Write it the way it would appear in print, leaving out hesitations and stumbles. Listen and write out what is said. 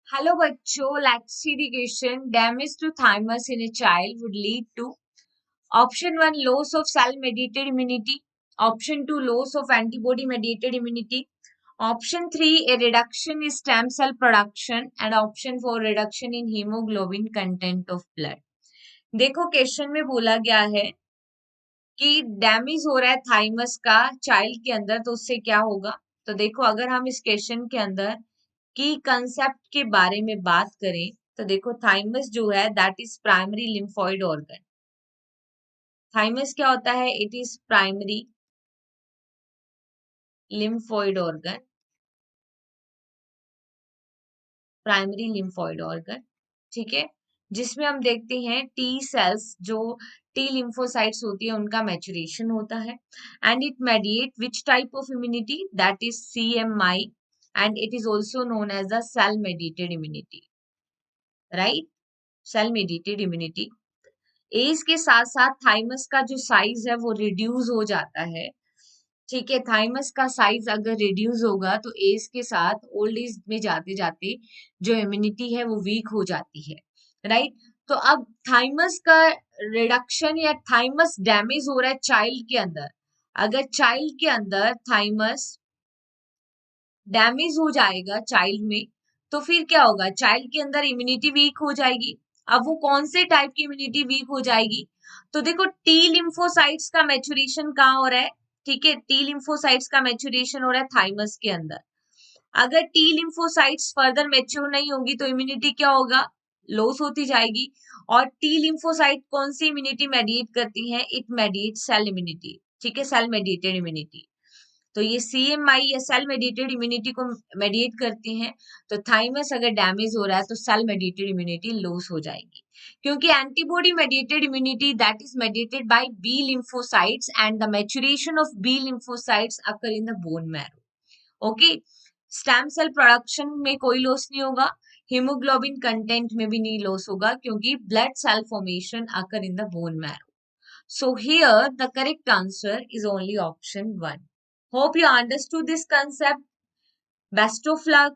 Hello बच्चों, let's see the question. Damage to thymus in a child would lead to option 1 loss of cell mediated immunity, option 2 loss of antibody mediated immunity, option 3 a reduction in stem cell production and option 4 reduction in hemoglobin content of blood. देखो question में बोला गया है कि damage हो रहा है thymus का चाइल्ड के अंदर, तो उससे क्या होगा। तो देखो अगर हम इस क्वेश्चन के अंदर की कंसेप्ट के बारे में बात करें तो देखो थाइमस जो है that is primary lymphoid organ. Thymus क्या होता है? It is primary lymphoid organ, primary lymphoid organ, ठीक है, जिसमें हम देखते हैं टी सेल्स जो टी लिम्फोसाइट्स होती है उनका मैचुरेशन होता है and it mediate which type of immunity that is CMI and it is also known as the cell mediated immunity, right, cell mediated immunity. Age के साथ साथ थाइमस का जो साइज है वो रिड्यूस हो जाता है, ठीक है। थाइमस का साइज अगर रिड्यूस होगा तो एज के साथ ओल्ड एज में जाते जाते जो इम्यूनिटी है वो वीक हो जाती है, राइट। तो अब थाइमस का रिडक्शन या थाइमस डैमेज हो रहा है चाइल्ड के अंदर। अगर चाइल्ड के अंदर थाइमस डैमेज हो जाएगा चाइल्ड में, तो फिर क्या होगा? चाइल्ड के अंदर इम्यूनिटी वीक हो जाएगी। अब वो कौन से टाइप की इम्यूनिटी वीक हो जाएगी? तो देखो टी लिम्फोसाइट्स का मैचुरेशन कहाँ हो रहा है, ठीक है, टी लिम्फोसाइट्स का मैचुरेशन हो रहा है थाइमस के अंदर। अगर टी लिम्फोसाइट्स फर्दर मैच्योर नहीं होगी तो इम्यूनिटी क्या होगा? लॉस होती जाएगी। और टी लिम्फोसाइट कौन सी इम्यूनिटी मेडिएट करती है? इट मेडिएट सेल इम्यूनिटी, ठीक है, सेल मेडिएटेड इम्यूनिटी। तो ये CMI या सेल मेडिएटेड इम्यूनिटी को मेडिएट करती हैं। तो थाइमस अगर डैमेज हो रहा है तो सेल मेडिएटेड इम्यूनिटी लॉस हो जाएगी, क्योंकि antibody mediated immunity that is mediated by B lymphocytes and the maturation of B lymphocytes occur in the bone marrow. Okay, stem cell production में कोई लॉस नहीं होगा, हीमोग्लोबिन कंटेंट में भी नहीं लॉस होगा, क्योंकि blood cell formation occur in the bone marrow. So here the correct answer is only option 1. Hope you understood this concept. Best of luck.